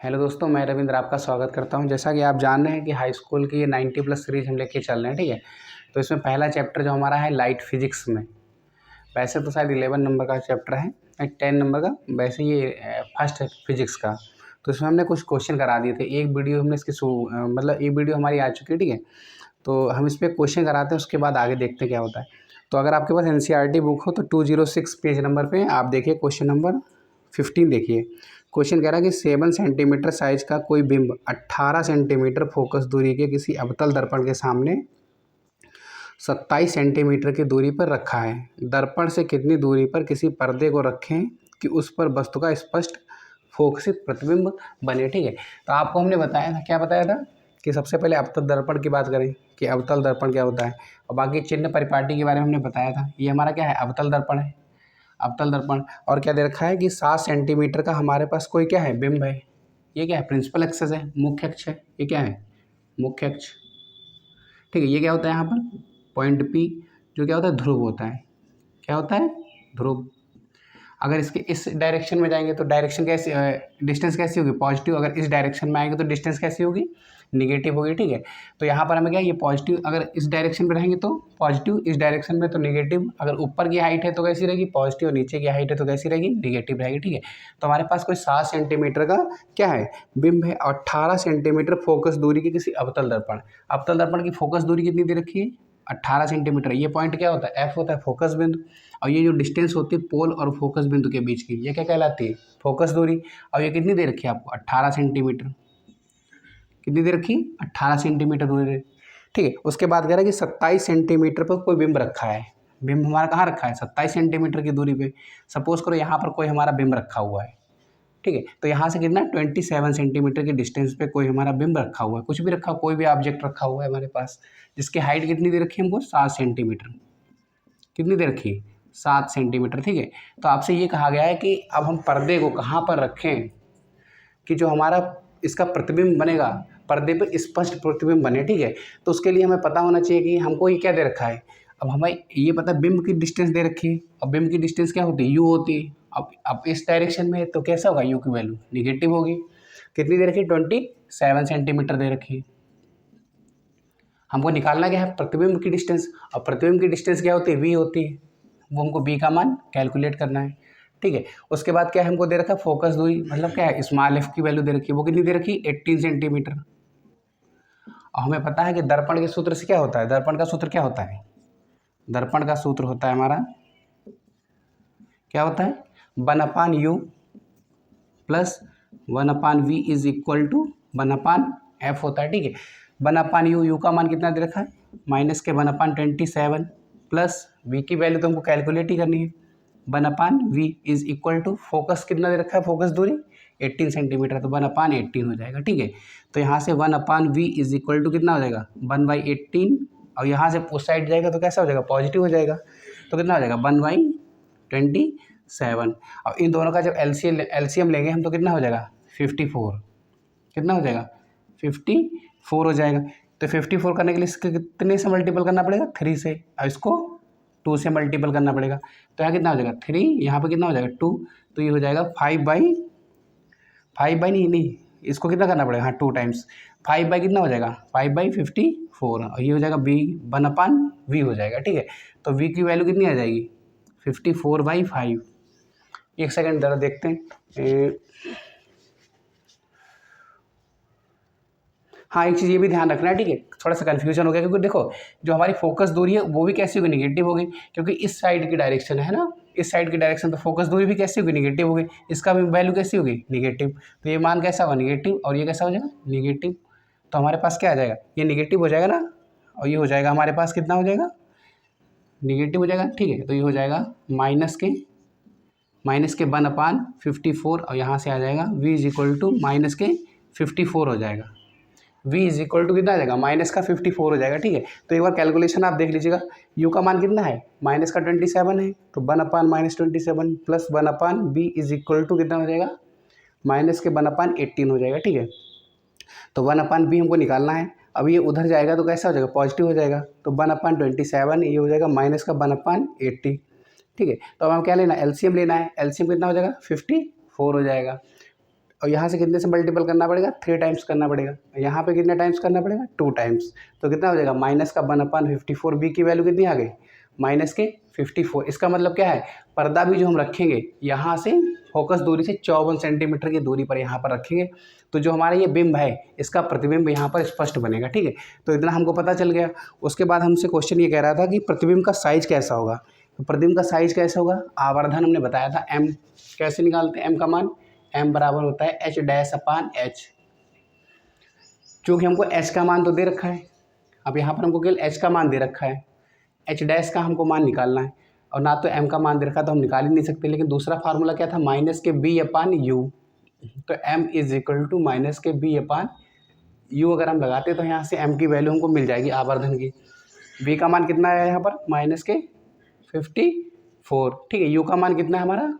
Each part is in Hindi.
हेलो दोस्तों, मैं रविंद्र आपका स्वागत करता हूं। जैसा कि आप जान रहे हैं कि हाई स्कूल की ये 90 प्लस सीरीज हम लेके चल रहे हैं, ठीक है। तो इसमें पहला चैप्टर जो हमारा है लाइट फिजिक्स में, वैसे तो शायद 11 नंबर का चैप्टर है, 10 नंबर का, वैसे ये फर्स्ट है फिजिक्स का। तो इसमें हमने कुछ क्वेश्चन करा दिए थे। एक वीडियो हमने इसकी मतलब एक वीडियो हमारी आ चुकी है, ठीक है। तो हम इस पर क्वेश्चन कराते हैं, उसके बाद आगे देखते हैं क्या होता है। तो अगर आपके पास NCERT बुक हो तो 206 पेज नंबर पे आप देखिए क्वेश्चन नंबर 15 देखिए। क्वेश्चन कह रहा है कि 7 सेंटीमीटर साइज का कोई बिंब 18 सेंटीमीटर फोकस दूरी के किसी अवतल दर्पण के सामने 27 सेंटीमीटर की दूरी पर रखा है। दर्पण से कितनी दूरी पर किसी पर्दे को रखें कि उस पर वस्तु का स्पष्ट फोकसित प्रतिबिंब बने, ठीक है। तो आपको हमने बताया था, क्या बताया था कि सबसे पहले अवतल दर्पण की बात करें कि अवतल दर्पण क्या होता है, और बाकी चिन्ह परिपाटी के बारे में हमने बताया था। ये हमारा क्या है, अवतल दर्पण है, अवतल दर्पण। और क्या दे रखा है कि 7 सेंटीमीटर का हमारे पास कोई क्या है, बिंब है। ये क्या है, प्रिंसिपल एक्सेस है, मुख्य अक्ष है। ये क्या है, मुख्य अक्ष, ठीक है। ये क्या होता है यहाँ पर, पॉइंट P, जो क्या होता है, ध्रुव होता है। क्या होता है, ध्रुव। अगर इसके इस डायरेक्शन में जाएंगे तो डायरेक्शन कैसी, डिस्टेंस कैसी होगी, पॉजिटिव। अगर इस डायरेक्शन में आएंगे तो डिस्टेंस कैसी होगी, निगेटिव होगी, ठीक है। तो यहाँ पर हमें क्या, ये पॉजिटिव, अगर इस डायरेक्शन में रहेंगे तो पॉजिटिव, इस डायरेक्शन में तो निगेटिव। अगर ऊपर की हाइट है तो कैसी रहेगी, पॉजिटिव, नीचे की हाइट है तो कैसी रहेगी, निगेटिव रहेगी, ठीक है। तो हमारे पास कोई 7 सेंटीमीटर का क्या है, बिंब है, और 18 सेंटीमीटर फोकस दूरी की किसी अवतल दर्पण। अवतल दर्पण की फोकस दूरी कितनी दे रखी है, 18 सेंटीमीटर। ये पॉइंट क्या होता है, F होता है, फोकस बिंदु। और ये जो डिस्टेंस होती है पोल और फोकस बिंदु के बीच की, ये क्या कहलाती है, फोकस दूरी। और ये कितनी दे रखी है आपको, 18 सेंटीमीटर। कितनी दे रखी, 18 सेंटीमीटर दूरी, ठीक है। उसके बाद कह रहा है कि 27 सेंटीमीटर पर कोई बिंब रखा है। बिंब हमारा कहाँ रखा है, 27 सेंटीमीटर की दूरी पे। सपोज करो यहाँ पर कोई हमारा बिंब रखा हुआ है, ठीक है। तो यहाँ से कितना, 27 सेंटीमीटर की डिस्टेंस पे कोई हमारा बिंब रखा हुआ है, कुछ भी रखा, कोई भी ऑब्जेक्ट रखा हुआ है हमारे पास, जिसकी हाइट कितनी दे रखी है हमको, 7 सेंटीमीटर। कितनी दे रखी है, 7 सेंटीमीटर, ठीक है। तो आपसे ये कहा गया है कि अब हम पर्दे को कहाँ पर रखें कि जो हमारा इसका प्रतिबिंब बनेगा, पर्दे पर स्पष्ट प्रतिबिंब बने, ठीक है। तो उसके लिए हमें पता होना चाहिए कि हमको ये क्या दे रखा है। अब हमें ये पता है बिंब की डिस्टेंस दे रखी है, और बिंब की डिस्टेंस क्या होती है, यू होती है। अब इस डायरेक्शन में है तो कैसा होगा, यू की वैल्यू निगेटिव होगी। कितनी दे रखी है, 27 सेंटीमीटर दे रखी है। हमको निकालना क्या है, प्रतिबिंब की डिस्टेंस, और प्रतिबिंब की डिस्टेंस क्या होती है, वी होती है। वो हमको बी का मान कैलकुलेट करना है, ठीक है। उसके बाद क्या है, हमको दे रखा है फोकस दूरी, मतलब क्या है, स्मॉल एफ की वैल्यू दे रखी है। वो कितनी दे रखी है, 18 सेंटीमीटर। और हमें पता है कि दर्पण के सूत्र से क्या होता है, दर्पण का सूत्र क्या होता है, दर्पण का सूत्र होता है हमारा, क्या होता है, 1/u plus 1/v is equal to 1/f होता है, ठीक है। 1/u, यू का मान कितना दे रखा है, माइनस के 1/27 प्लस v की वैल्यू तो हमको कैलकुलेट ही करनी है। 1/v is equal to focus कितना दे रखा है, फोकस दूरी 18 सेंटीमीटर, तो 1/18 हो जाएगा, ठीक है। तो यहाँ से 1/v इज इक्वल टू कितना हो जाएगा, 1/18। और यहाँ से उस साइड जाएगा तो कैसा हो जाएगा, पॉजिटिव हो जाएगा। तो कितना हो जाएगा, 1/27। और इन दोनों का जब एलसीएम लेंगे हम तो कितना हो जाएगा, 54। कितना हो जाएगा, 54 हो जाएगा। तो 54 करने के लिए इसके कितने से मल्टीपल करना पड़ेगा, 3 से, और इसको 2 से मल्टीपल करना पड़ेगा। तो यहाँ कितना हो जाएगा, 3, यहाँ पे कितना हो जाएगा, 2। तो ये हो जाएगा 5/5 नहीं, इसको कितना करना पड़ेगा, हाँ 2 टाइम्स 5 कितना हो जाएगा, 5/54। और ये हो जाएगा बी 1/v हो जाएगा, ठीक है। तो v की वैल्यू कितनी आ जाएगी, 54/5। एक सेकेंड ज़रा देखते हैं। हाँ, एक चीज़ ये भी ध्यान रखना है, ठीक है। थोड़ा सा कन्फ्यूजन हो गया, क्योंकि देखो जो हमारी फोकस दूरी है वो भी कैसी होगी, निगेटिव होगी, क्योंकि इस साइड की डायरेक्शन है ना, इस साइड की डायरेक्शन, तो फोकस दूरी भी कैसी होगी, निगेटिव होगी। इसका भी वैल्यू कैसी होगी, निगेटिव। तो ये मान कैसा होगा, निगेटिव, और ये कैसा हो जाएगा, निगेटिव। तो हमारे पास क्या आ जाएगा, ये निगेटिव हो जाएगा ना, और ये हो जाएगा हमारे पास कितना हो जाएगा, निगेटिव हो जाएगा, ठीक है। तो ये हो जाएगा माइनस के 1/54, और यहाँ से आ जाएगा v is equal to minus के 54 हो जाएगा। v इज इक्वल टू कितना आ जाएगा, माइनस का 54 हो जाएगा, ठीक है। तो एक बार कैलकुलेशन आप देख लीजिएगा, u का मान कितना है, माइनस का 27 है, तो 1/-27 plus 1/b is equal to कितना हो जाएगा, माइनस के 1/18 हो जाएगा, ठीक है। तो 1/b हमको निकालना है। अब ये उधर जाएगा तो कैसा हो जाएगा, पॉजिटिव हो जाएगा। तो 1/27 ये हो जाएगा माइनस का 1/80, ठीक है। तो अब हम क्या लेना है, एलसीएम लेना है। एलसीएम कितना हो जाएगा, 54 हो जाएगा। और यहाँ से कितने से मल्टीपल करना पड़ेगा, 3 टाइम्स करना पड़ेगा। यहाँ पे कितने टाइम्स करना पड़ेगा, 2 टाइम्स। तो कितना हो जाएगा, माइनस का 1/54। बी की वैल्यू कितनी आ गई, माइनस के 54। इसका मतलब क्या है, पर्दा भी जो हम रखेंगे यहाँ से फोकस दूरी से 54 सेंटीमीटर की दूरी पर यहाँ पर रखेंगे, तो जो हमारा ये बिंब है इसका प्रतिबिंब यहाँ पर स्पष्ट बनेगा। ठीक है, तो इतना हमको पता चल गया। उसके बाद हमसे क्वेश्चन ये कह रहा था कि प्रतिबिंब का साइज कैसा होगा। तो प्रतिबिंब का साइज कैसा होगा, आवर्धन हमने बताया था m, कैसे निकालते हैं m का मान, m बराबर होता है h'/h। चूँकि हमको h का मान तो दे रखा है, अब यहाँ पर हमको केवल h का मान दे रखा है, h' का हमको मान निकालना है, और ना तो m का मान दे रखा तो हम निकाल ही नहीं सकते। लेकिन दूसरा फार्मूला क्या था, माइनस के b/u। तो m = माइनस के b/u अगर हम लगाते तो यहाँ से m की वैल्यू हमको मिल जाएगी आवर्धन की। b का मान कितना है यहाँ पर, माइनस के 54। ठीक है, u का मान कितना है हमारा,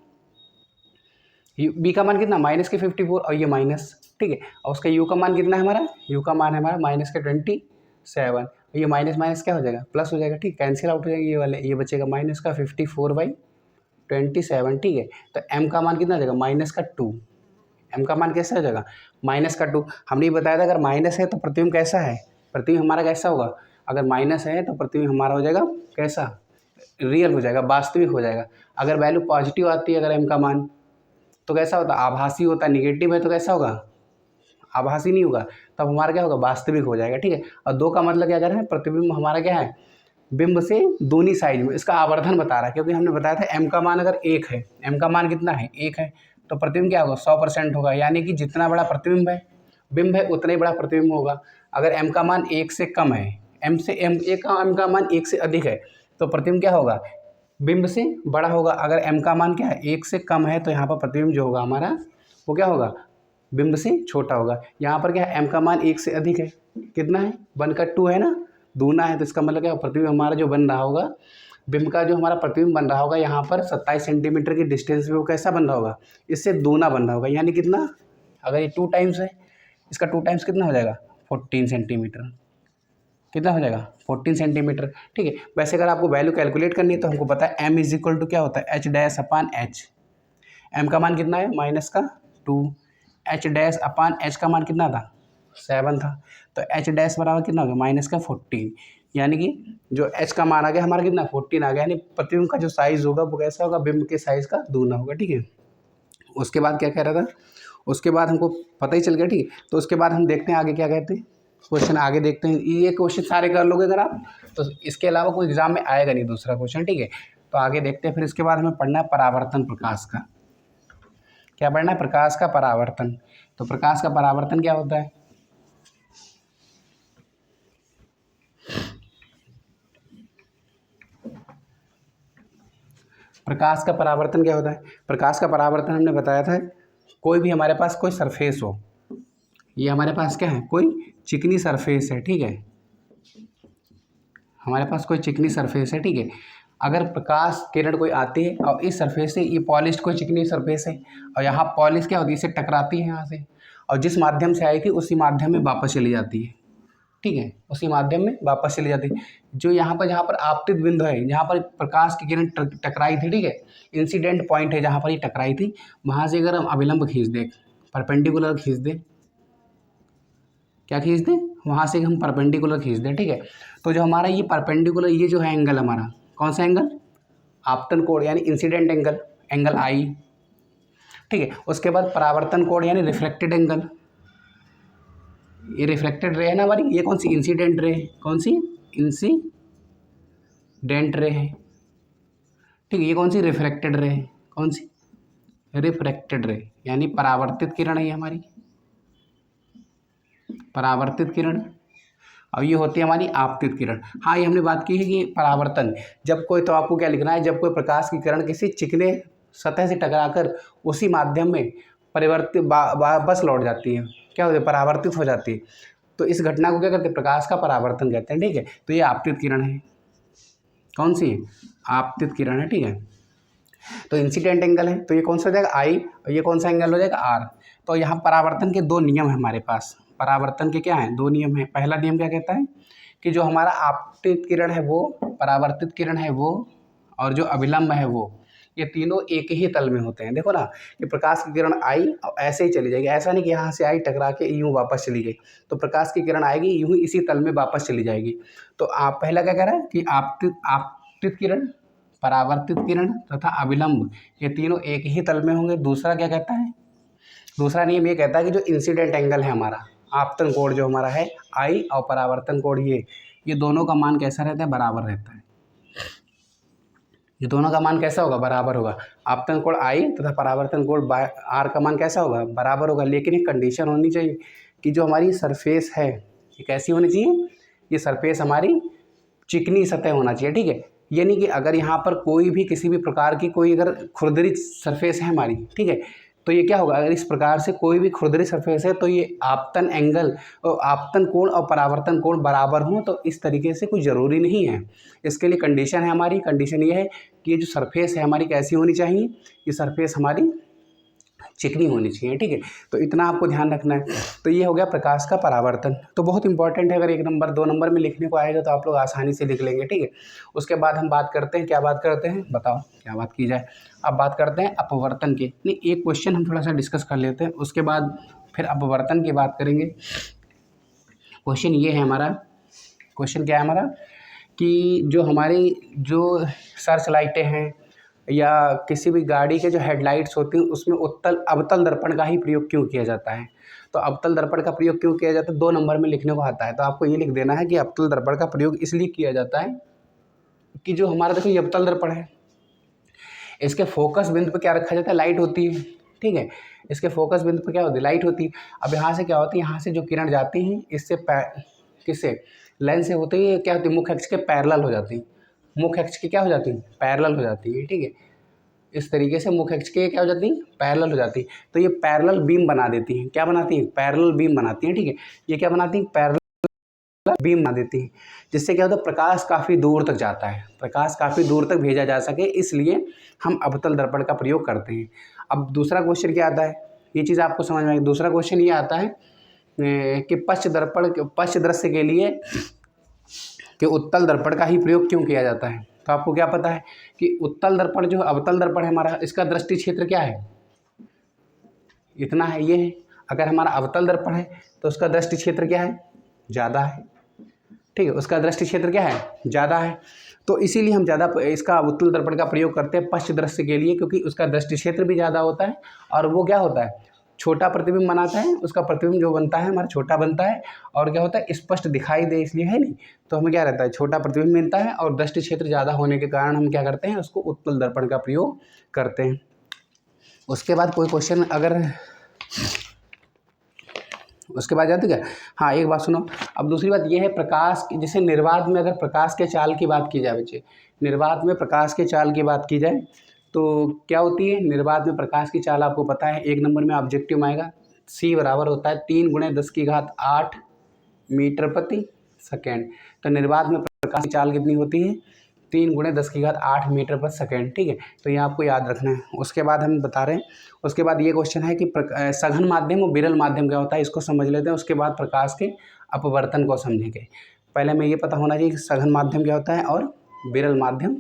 b का मान कितना, माइनस के 54, और ये माइनस। ठीक है, और उसका u का मान कितना है हमारा, u का मान है हमारा माइनस के 27। ये माइनस माइनस क्या हो जाएगा, प्लस हो जाएगा। ठीक, कैंसिल आउट हो जाएंगे ये वाले, ये बचेगा माइनस का 54/27। ठीक है, तो m का मान कितना हो जाएगा, माइनस का 2। m का मान कैसा हो जाएगा, माइनस का 2। हमने ये बताया था अगर माइनस है तो प्रतिबिंब कैसा है, प्रतिबिंब हमारा कैसा होगा, अगर माइनस है तो प्रतिबिंब हमारा हो जाएगा कैसा, रियल हो जाएगा, वास्तविक हो जाएगा। अगर वैल्यू पॉजिटिव आती है अगर m का मान तो कैसा होता है, आभासी होता है। निगेटिव है तो कैसा होगा, आभासी नहीं होगा, तब हमारा क्या होगा, वास्तविक हो जाएगा। ठीक है, और 2 का मतलब क्या कर रहे हैं, प्रतिबिंब हमारा क्या है, बिंब से दूनी साइड में इसका आवर्धन बता रहा है। क्योंकि हमने बताया था m का मान अगर 1 है, m का मान कितना है, 1 है, तो प्रतिबिंब क्या होगा, 100% होगा। यानी कि जितना बड़ा प्रतिबिंब है, बिंब है, उतना ही बड़ा प्रतिबिंब होगा। अगर m का मान 1 से कम है, m का मान 1 से अधिक है, तो प्रतिबिंब क्या होगा, बिंब से बड़ा होगा। अगर m का मान क्या है, 1 से कम है, तो यहाँ पर प्रतिबिंब जो होगा हमारा वो क्या होगा, बिंब से छोटा होगा। यहाँ पर क्या है, m का मान 1 से अधिक है, कितना है, 1/2 है ना, दूना है। तो इसका मतलब क्या, प्रतिबिंब हमारा जो बन रहा होगा, बिंब का जो हमारा प्रतिबिंब बन रहा होगा यहाँ पर 27 सेंटीमीटर की डिस्टेंस में, वो कैसा बन रहा होगा, इससे दूना बन रहा होगा। यानी कितना, अगर ये 2 टाइम्स है, इसका 2 टाइम्स कितना हो जाएगा, 14 सेंटीमीटर। कितना हो जाएगा, 14 सेंटीमीटर। ठीक है, वैसे अगर आपको वैल्यू कैलकुलेट करनी है तो हमको पता है m = क्या होता है, h'/h। m का मान कितना है, माइनस का 2, h'/h का मान कितना था, 7 था, तो h' बराबर कितना हो गया, माइनस का 14। यानी कि जो h का मान आ गया हमारा कितना, 14 आ गया। यानी प्रतिबिंब का जो साइज़ होगा वो कैसा होगा, बिंब के साइज़ का दूना होगा। ठीक है, उसके बाद क्या कह रहा था, उसके बाद हमको पता ही चल गया। ठीक है, तो उसके बाद हम देखते हैं आगे क्या कहते हैं, क्वेश्चन आगे देखते हैं। ये क्वेश्चन सारे कर लोगे अगर आप, तो इसके अलावा कोई एग्जाम में आएगा नहीं दूसरा क्वेश्चन। ठीक है, तो आगे देखते हैं। फिर इसके बाद हमें पढ़ना है परावर्तन प्रकाश का। क्या पढ़ना है, प्रकाश का परावर्तन। तो प्रकाश का परावर्तन क्या होता है, प्रकाश का परावर्तन क्या होता है, प्रकाश का परावर्तन हमने बताया था, कोई भी हमारे पास कोई सरफेस हो, ये हमारे पास क्या है, कोई चिकनी सरफेस है। ठीक है, हमारे पास कोई चिकनी सरफेस है। ठीक है, अगर प्रकाश किरण कोई आती है और इस सरफेस से, ये पॉलिश्ड कोई चिकनी सरफेस है, और यहाँ पॉलिश क्या होती है, इससे टकराती है यहाँ से, और जिस माध्यम से आई थी उसी माध्यम में वापस चली जाती है। ठीक है, उसी माध्यम में वापस चली जाती है। जो यहाँ पर, जहाँ पर आपतित बिंदु है, जहाँ पर प्रकाश की किरण टकराई थी, ठीक है, इंसिडेंट पॉइंट है जहाँ पर ये टकराई थी, वहाँ से अगर हम अभिलंब खींच दें, परपेंडिकुलर खींच दें, क्या खींच दें, वहाँ से हम परपेंडिकुलर खींच दें। ठीक है, तो जो हमारा ये परपेंडिकुलर, ये जो है एंगल हमारा, कौन सा एंगल, आपतन कोण यानी इंसिडेंट एंगल, एंगल आई। ठीक है, उसके बाद परावर्तन कोण यानी रिफ्लेक्टेड एंगल, ये रिफ्लेक्टेड रे है ना हमारी, ये कौन सी, इंसिडेंट रे, कौन सी, इंसिडेंट रे है। ठीक है, ये कौन सी, रिफ्लेक्टेड रे है, कौन सी, रिफ्रेक्टेड रे, यानी परावर्तित किरण है हमारी, परावर्तित किरण। अब ये होती है हमारी आपतित किरण। हाँ, ये हमने बात की है कि परावर्तन जब कोई, तो आपको क्या लिखना है, जब कोई प्रकाश की किरण किसी चिकने सतह से टकराकर उसी माध्यम में परिवर्तित वापस लौट जाती है, क्या होती है, परावर्तित हो जाती है, तो इस घटना को क्या कहते हैं, प्रकाश का परावर्तन कहते हैं। ठीक है, तो ये आपतित किरण है, कौन सी है, आपतित किरण है। ठीक है, तो इंसिडेंट एंगल है, तो ये कौन सा हो जाएगा, आई, और ये कौन सा एंगल हो जाएगा, आर। तो यहाँ परावर्तन के 2 नियम है हमारे पास, परावर्तन के क्या हैं, 2 नियम हैं। पहला नियम क्या कहता है कि जो हमारा आपतित किरण है वो, परावर्तित किरण है वो, और जो अभिलंब है वो, ये तीनों एक ही तल में होते हैं। देखो ना, ये प्रकाश की किरण आई और ऐसे ही चली जाएगी, ऐसा नहीं कि यहाँ से आई टकरा के यूँ वापस चली गई। तो प्रकाश की किरण आएगी यूँ ही इसी तल में वापस चली जाएगी। तो आप पहला क्या कह रहा है कि आपतित किरण, परावर्तित किरण तथा अविलंब, ये तीनों एक ही तल में होंगे। दूसरा क्या कहता है, दूसरा नियम ये कहता है कि जो इंसिडेंट एंगल है हमारा, आपतन कोण जो हमारा है आई और परावर्तन कोण ये दोनों का मान कैसा रहता है, बराबर रहता है। ये दोनों का मान कैसा होगा, बराबर होगा। आपतन कोण आई तथा परावर्तन कोण आर का मान कैसा होगा, बराबर होगा। लेकिन एक कंडीशन होनी चाहिए कि जो हमारी सरफेस है ये कैसी होनी चाहिए, ये सरफेस हमारी चिकनी सतह होना चाहिए, ठीक है। ये नहीं कि अगर यहाँ पर कोई भी किसी भी प्रकार की कोई अगर खुरदरी सरफेस है हमारी, ठीक है, तो ये क्या होगा, अगर इस प्रकार से कोई भी खुरदरी सरफेस है तो ये आपतन एंगल और आपतन कोण और परावर्तन कोण बराबर हों, तो इस तरीके से कुछ ज़रूरी नहीं है। इसके लिए कंडीशन है हमारी, कंडीशन ये है कि ये जो सरफेस है हमारी कैसी होनी चाहिए, ये सरफेस हमारी चिकनी होनी चाहिए, ठीक है। तो इतना आपको ध्यान रखना है। तो ये हो गया प्रकाश का परावर्तन, तो बहुत इंपॉर्टेंट है। अगर 1 नंबर 2 नंबर में लिखने को आएगा तो आप लोग आसानी से लिख लेंगे, ठीक है। उसके बाद हम बात करते हैं, क्या बात करते हैं, बताओ क्या बात की जाए। अब बात करते हैं अपवर्तन की। नहीं, एक क्वेश्चन हम थोड़ा सा डिस्कस कर लेते हैं, उसके बाद फिर अपवर्तन की बात करेंगे। क्वेश्चन ये है हमारा, क्वेश्चन क्या है हमारा कि जो हमारी जो सर्च लाइटें हैं या किसी भी गाड़ी के जो हेडलाइट्स होती हैं उसमें अवतल दर्पण का ही प्रयोग क्यों किया जाता है। तो अवतल दर्पण का प्रयोग क्यों किया जाता है, 2 नंबर में लिखने को आता है। तो आपको ये लिख देना है कि अवतल दर्पण का प्रयोग इसलिए किया जाता है कि जो हमारा, देखो ये अवतल दर्पण है, इसके फोकस बिंदु पर क्या रखा जाता है, लाइट होती है, ठीक है। इसके फोकस बिंदु पर क्या होती है, लाइट होती है। अब यहाँ से क्या होती है, यहाँ से जो किरण जाती हैं इससे किससे, लेंस से होती है, क्या होती है, मुख्य अक्ष के पैरेलल हो जाती है। मुख्य अक्ष की क्या हो जाती है, पैरेलल हो जाती है, ठीक है। इस तरीके से मुख्य अक्ष के क्या हो जाती है, पैरेलल हो जाती है। तो ये पैरेलल बीम बना देती हैं, क्या बनाती हैं, पैरेलल बीम बनाती हैं, ठीक है। ये क्या बनाती हैं, पैरेलल बीम बना देती हैं, जिससे क्या होता है, प्रकाश काफ़ी दूर तक जाता है, प्रकाश काफ़ी दूर तक भेजा जा सके, इसलिए हम अवतल दर्पण का प्रयोग करते हैं। अब दूसरा क्वेश्चन क्या आता है, ये चीज़ आपको समझ में आएगी। दूसरा क्वेश्चन ये आता है कि पश्च दृश्य के लिए कि उत्तल दर्पण का ही प्रयोग क्यों किया जाता है। तो आपको क्या पता है कि उत्तल दर्पण जो अवतल दर्पण है हमारा, इसका दृष्टि क्षेत्र क्या है, इतना है, ये है। अगर हमारा अवतल दर्पण है तो उसका दृष्टि क्षेत्र क्या है, ज़्यादा है, ठीक है, उसका दृष्टि क्षेत्र क्या है, ज़्यादा है। तो इसीलिए हम ज़्यादा इसका उत्तल दर्पण का प्रयोग करते हैं पश्च दृश्य के लिए, क्योंकि उसका दृष्टि क्षेत्र भी ज़्यादा होता है और वो क्या होता है, छोटा प्रतिबिंब बनाता है, उसका प्रतिबिंब जो बनता है हमारा छोटा बनता है और क्या होता है, स्पष्ट दिखाई दे, इसलिए है नहीं। तो हमें क्या रहता है, छोटा प्रतिबिंब मिलता है और दृष्टि क्षेत्र ज़्यादा होने के कारण हम क्या करते हैं, उसको उत्तल दर्पण का प्रयोग करते हैं। उसके बाद कोई क्वेश्चन अगर उसके बाद जाते क्या, हाँ एक बात सुनो। अब दूसरी बात ये है, प्रकाश जैसे निर्वात में अगर प्रकाश के चाल की बात की जाए बच्चे, निर्वात में प्रकाश के चाल की बात की जाए तो क्या होती है, निर्वात में प्रकाश की चाल आपको पता है, 1 नंबर में ऑब्जेक्टिव में आएगा, c बराबर होता है 3 × 10⁸ मीटर प्रति सेकेंड। तो निर्वात में प्रकाश की चाल कितनी होती है, 3 × 10⁸ मीटर प्रति सेकेंड, ठीक है। तो ये आपको याद रखना है। उसके बाद हम बता रहे हैं, उसके बाद ये क्वेश्चन है कि सघन माध्यम और विरल माध्यम क्या होता है, इसको समझ लेते हैं। उसके बाद प्रकाश के अपवर्तन को समझेंगे। पहले हमें ये पता होना चाहिए कि सघन माध्यम क्या होता है और विरल माध्यम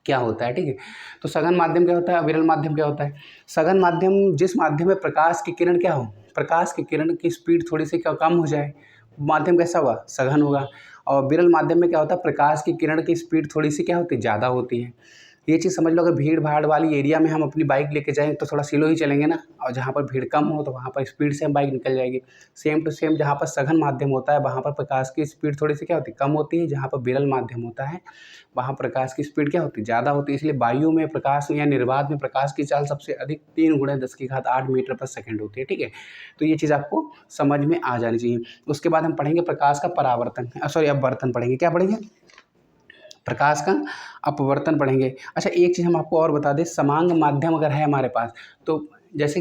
क्या होता है, ठीक है। तो सघन माध्यम क्या होता है, विरल माध्यम क्या होता है। सघन माध्यम जिस माध्यम में प्रकाश की किरण क्या हो, प्रकाश की किरण की स्पीड थोड़ी सी क्या कम हो जाए, माध्यम कैसा होगा, सघन होगा। और विरल माध्यम में क्या होता है, प्रकाश की किरण की स्पीड थोड़ी सी क्या होती है, ज़्यादा होती है। ये चीज़ समझ लो, अगर भीड़ भाड़ वाली एरिया में हम अपनी बाइक लेके जाएँ तो थोड़ा स्लो ही चलेंगे ना, और जहाँ पर भीड़ कम हो तो वहाँ पर स्पीड से हम बाइक निकल जाएगी। सेम टू सेम जहाँ पर सघन माध्यम होता है वहाँ पर प्रकाश की स्पीड थोड़ी सी क्या होती है, कम होती है। जहाँ पर विरल माध्यम होता है वहाँ प्रकाश की स्पीड क्या होती है, ज़्यादा होती है। इसलिए वायु में प्रकाश या निर्वात में प्रकाश की चाल सबसे अधिक 3 × 10⁸ मीटर प्रति सेकेंड होती है, ठीक है। तो ये चीज़ आपको समझ में आ जानी चाहिए। उसके बाद हम पढ़ेंगे प्रकाश का परावर्तन, अपवर्तन पढ़ेंगे। क्या पढ़ेंगे, प्रकाश का अपवर्तन पढ़ेंगे। अच्छा एक चीज़ हम आपको और बता दें, समांग माध्यम अगर है हमारे पास तो जैसे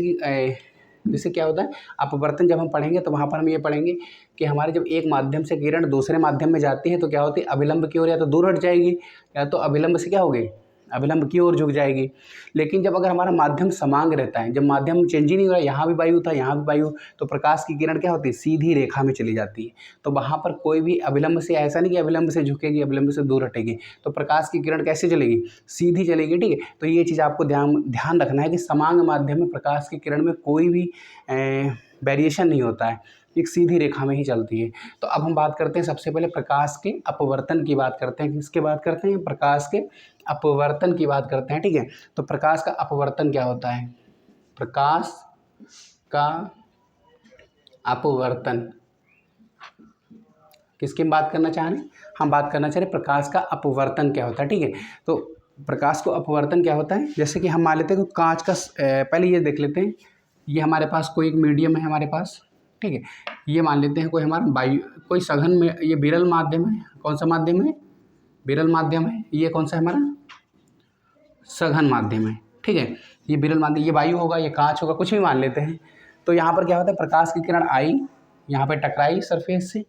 क्या होता है, अपवर्तन जब हम पढ़ेंगे तो वहाँ पर हम ये पढ़ेंगे कि हमारे जब एक माध्यम से किरण दूसरे माध्यम में जाती है तो क्या होती है, अविलंब की ओर या तो दूर हट जाएगी या तो अविलंब से क्या होगी, अभिलंब की ओर झुक जाएगी। लेकिन जब अगर हमारा माध्यम समांग रहता है, जब माध्यम चेंज ही नहीं हो रहा है, यहाँ भी वायु था यहाँ भी वायु, तो प्रकाश की किरण क्या होती है, सीधी रेखा में चली जाती है। तो वहाँ पर कोई भी अभिलंब से, ऐसा नहीं कि अभिलंब से झुकेगी, अभिलंब से दूर हटेगी, तो प्रकाश की किरण कैसे चलेगी, सीधी चलेगी। ठीक है, तो ये चीज़ आपको ध्यान रखना है कि समांग माध्यम में प्रकाश की किरण में कोई भी वेरिएशन नहीं होता है, एक सीधी रेखा में ही चलती है। तो अब हम बात करते हैं सबसे पहले प्रकाश के अपवर्तन की बात करते हैं। किसकी बात करते हैं, प्रकाश के अपवर्तन की बात करते हैं। ठीक है, तो प्रकाश का अपवर्तन क्या होता है, प्रकाश का अपवर्तन किसकी बात करना चाह रहे हैं, हम बात करना चाह रहे हैं प्रकाश का अपवर्तन क्या होता है। ठीक है, तो प्रकाश को अपवर्तन क्या होता है, जैसे कि हम मान लेते हैं कि कांच का, पहले ये देख लेते हैं, ये हमारे पास कोई एक मीडियम है हमारे पास। ठीक है, ये मान लेते हैं कोई हमारा वायु, कोई सघन में, ये विरल माध्यम है। कौन सा माध्यम है, विरल माध्यम है। ये कौन सा है हमारा, सघन माध्यम है। ठीक है, ये विरल माध्यम, ये वायु होगा, ये कांच होगा, कुछ भी मान लेते हैं। तो यहाँ पर क्या होता है, प्रकाश की किरण आई, यहाँ पर टकराई सरफेस से,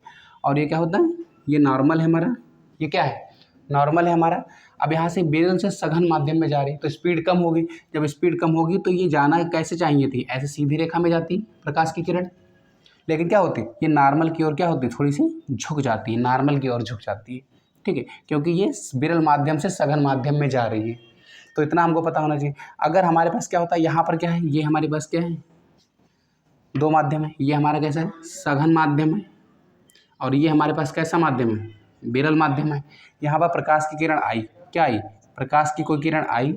और ये क्या होता है, ये नॉर्मल है हमारा, ये क्या है, नॉर्मल है हमारा। अब यहाँ से विरल से सघन माध्यम में जा रही, तो स्पीड कम होगी। जब स्पीड कम होगी तो ये जाना कैसे चाहिए थी, ऐसे सीधी रेखा में जाती प्रकाश की किरण, लेकिन क्या होती, ये नॉर्मल की ओर क्या होती, थोड़ी सी झुक जाती है, नॉर्मल की ओर झुक जाती है। ठीक है, क्योंकि ये विरल माध्यम से सघन माध्यम में जा रही है। तो इतना हमको पता होना चाहिए। अगर हमारे पास क्या होता है, यहाँ पर क्या है, ये हमारे पास क्या है, दो माध्यम है। ये हमारा कैसा है, सघन माध्यम है, और ये हमारे पास कैसा माध्यम है, विरल माध्यम है। यहाँ पर प्रकाश की किरण आई, क्या आई, प्रकाश की कोई किरण आई,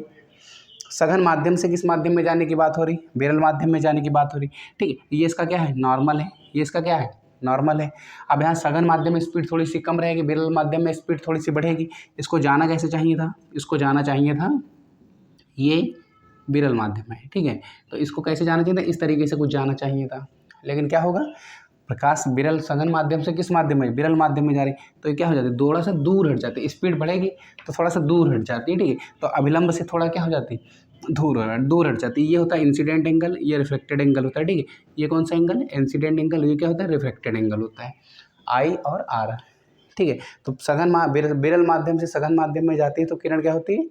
सघन माध्यम से किस माध्यम में जाने की बात हो रही, विरल माध्यम में जाने की बात हो रही। ठीक है, ये इसका क्या है, नॉर्मल है, ये इसका क्या है, नॉर्मल है। अब यहाँ सघन माध्यम में स्पीड थोड़ी सी कम रहेगी, विरल माध्यम में स्पीड थोड़ी सी बढ़ेगी। इसको जाना कैसे चाहिए था, इसको जाना चाहिए था, ये विरल माध्यम है। ठीक है, तो इसको कैसे जाना चाहिए था, इस तरीके से कुछ जाना चाहिए था। लेकिन क्या होगा, प्रकाश विरल सघन माध्यम से किस माध्यम में, विरल माध्यम में जा रही, तो ये क्या हो जाती है, थोड़ा सा दूर हट जाती है। स्पीड बढ़ेगी तो थोड़ा सा दूर हट जाती है। ठीक है, तो अभिलंब से थोड़ा क्या हो जाती है, दूर हट जाती है। ये होता है इंसिडेंट एंगल, ये रिफ्लेक्टेड एंगल होता है। ठीक है, ये कौन सा एंगल है, इंसिडेंट एंगल, ये क्या होता है, रिफ्लेक्टेड एंगल होता है, आई और आर। ठीक है, तो विरल माध्यम से सघन माध्यम में जाती है तो किरण क्या होती है,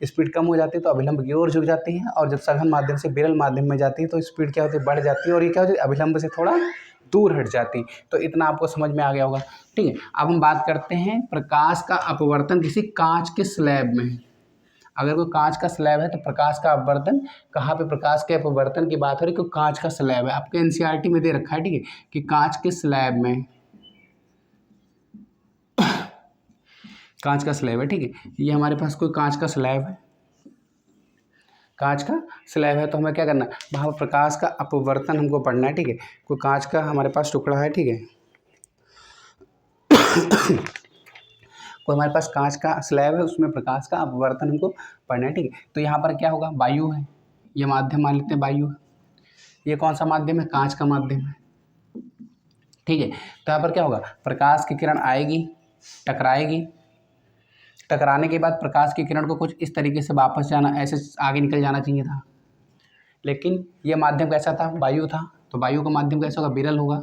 स्पीड कम हो जाती है, तो अभिलंब की ओर झुक जाती है। और जब सघन माध्यम से विरल माध्यम में जाती है तो स्पीड क्या होती है, बढ़ जाती है, और ये क्या होती है, अभिलंब से थोड़ा दूर हट जाती। तो इतना आपको समझ में आ गया होगा। ठीक है, अब हम बात करते हैं प्रकाश का अपवर्तन किसी कांच के स्लैब में। अगर कोई कांच का स्लैब है तो प्रकाश का अपवर्तन, कहाँ पे प्रकाश के अपवर्तन की बात हो रही है, क्योंकि कांच का स्लैब है, आपके एनसीईआरटी में दे रखा है। ठीक है, कि कांच के स्लैब में, कांच का स्लैब है। ठीक है, ये हमारे पास कोई कांच का स्लैब है, कांच का स्लैब है, तो हमें क्या करना है, वहाँ पर प्रकाश का अपवर्तन हमको पढ़ना है। ठीक है, कोई कांच का हमारे पास टुकड़ा है। ठीक है, कोई हमारे पास कांच का स्लैब है, उसमें प्रकाश का अपवर्तन हमको पढ़ना है। ठीक है, तो यहाँ पर क्या होगा, वायु है, ये माध्यम मान लेते हैं वायु है, ये कौन सा माध्यम है, कांच का माध्यम है। ठीक है, तो यहाँ पर क्या होगा, प्रकाश की किरण आएगी, टकराएगी, टकराने के बाद प्रकाश की किरण को कुछ इस तरीके से वापस जाना, ऐसे आगे निकल जाना चाहिए था, लेकिन ये माध्यम कैसा था, वायु था, तो वायु का माध्यम कैसा होगा, विरल होगा।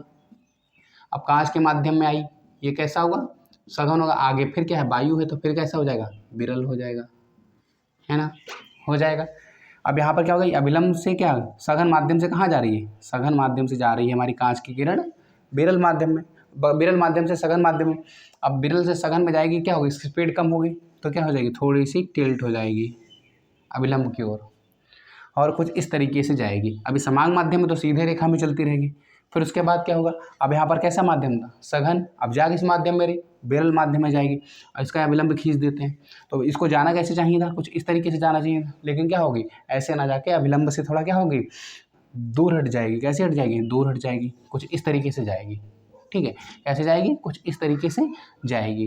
अब कांच के माध्यम में आई, ये कैसा होगा, सघन होगा। आगे फिर क्या है, वायु है, तो फिर कैसा हो जाएगा, विरल हो जाएगा, है ना, हो जाएगा। अब यहाँ पर क्या होगा, अभिलंब से क्या, सघन माध्यम से कहाँ जा रही है, सघन माध्यम से जा रही है हमारी कांच की किरण विरल माध्यम में, विरल माध्यम से सघन माध्यम में। अब विरल से सघन में जाएगी, क्या होगी, स्पीड कम होगी, तो क्या हो जाएगी, थोड़ी सी टिल्ट हो जाएगी अभिलंब की ओर, और कुछ इस तरीके से जाएगी। अभी समांग माध्यम में तो सीधे रेखा में चलती रहेगी। फिर उसके बाद क्या होगा, अब यहाँ पर कैसा माध्यम था, सघन, अब जा किस माध्यम में रही, विरल माध्यम में जाएगी, और इसका अभिलंब खींच देते हैं। तो इसको जाना कैसे चाहिए था, कुछ इस तरीके से जाना चाहिए था, लेकिन क्या होगी, ऐसे ना जाके अभिलंब से थोड़ा क्या होगी, दूर हट जाएगी। कैसे हट जाएगी, दूर हट जाएगी, कुछ इस तरीके से जाएगी। ठीक है, कैसे जाएगी, कुछ इस तरीके से जाएगी,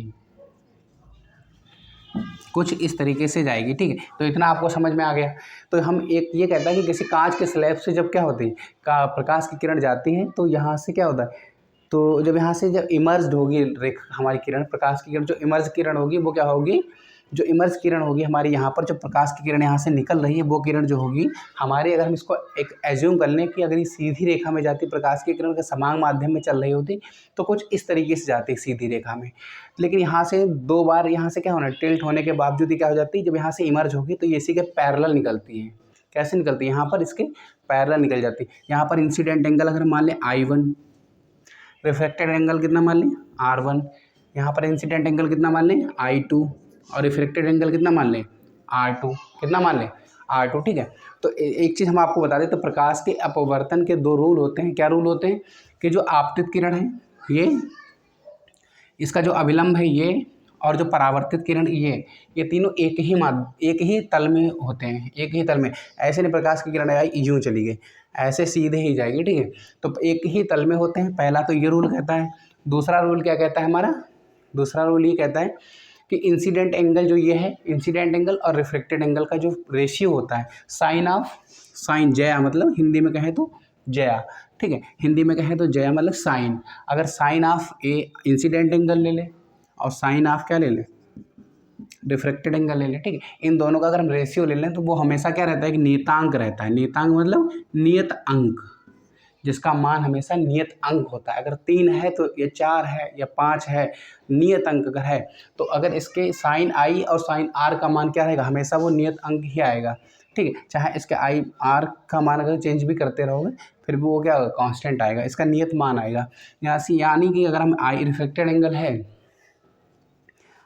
कुछ इस तरीके से जाएगी। ठीक है, तो इतना आपको समझ में आ गया। तो हम एक ये कहता है कि किसी कांच के स्लैब से जब क्या होती है, प्रकाश की किरण जाती है, तो यहाँ से क्या होता है, तो जब यहाँ से जब इमर्ज्ड होगी हमारी किरण, प्रकाश की किरण जो इमर्ज किरण होगी वो क्या होगी, जो इमर्ज किरण होगी हमारी, यहाँ पर जो प्रकाश की किरण यहाँ से निकल रही है वो किरण जो होगी हमारे, अगर हम इसको एक एज्यूम कर लें कि अगर ये सीधी रेखा में जाती, प्रकाश की किरण के समान माध्यम में चल रही होती तो कुछ इस तरीके से जाती सीधी रेखा में। लेकिन यहाँ से 2 बार यहाँ से क्या होना, टिल्ट होने के बावजूद ही क्या हो जाती है, जब यहाँ से इमर्ज होगी तो ये इसी के पैरेलल निकलती है। कैसे निकलती है, यहाँ पर इसके पैरेलल निकल जाती है। यहाँ पर इंसिडेंट एंगल अगर मान लें I1, रिफ्लेक्टेड एंगल कितना मान लें R1, यहाँ पर इंसिडेंट एंगल कितना मान लें I2 और रिफ्लेक्टेड एंगल कितना मान लें R2, कितना मान लें R2। ठीक है, तो एक चीज़ हम आपको बता दें, तो प्रकाश के अपवर्तन के 2 रूल होते हैं। क्या रूल होते हैं कि जो आपतित किरण है ये, इसका जो अविलंब है ये, और जो परावर्तित किरण ये तीनों एक ही तल में होते हैं, एक ही तल में। ऐसे नहीं प्रकाश की किरण आई यूँ चली गई, ऐसे सीधे ही जाएगी। ठीक है, तो एक ही तल में होते हैं। पहला तो ये रूल कहता है। दूसरा रूल क्या कहता है हमारा, दूसरा रूल ये कहता है कि इंसिडेंट एंगल जो ये है, इंसिडेंट एंगल और रिफ्लेक्टेड एंगल का जो रेशियो होता है, साइन जया, मतलब हिंदी में कहें तो जया। ठीक है, हिंदी में कहें तो जया मतलब साइन। अगर sine of a incident angle ले ले और साइन ऑफ क्या ले ले, रिफ्लेक्टेड एंगल ले ले। ठीक है, इन दोनों का अगर हम रेशियो ले लें तो वो हमेशा क्या रहता है कि नियतांक रहता है। नियतांक मतलब नियत अंक, जिसका मान हमेशा नियत अंक होता है। अगर 3 है तो ये 4 है या 5 है, नियत अंक अगर है तो अगर इसके साइन आई और साइन आर का मान क्या रहेगा, हमेशा वो नियत अंक ही आएगा। ठीक है, चाहे इसके आई आर का मान अगर चेंज भी करते रहोगे फिर भी वो क्या होगा, कांस्टेंट आएगा, इसका नियत मान आएगा। यहाँ से यानी कि अगर हम आई रिफ्लेक्टेड एंगल है,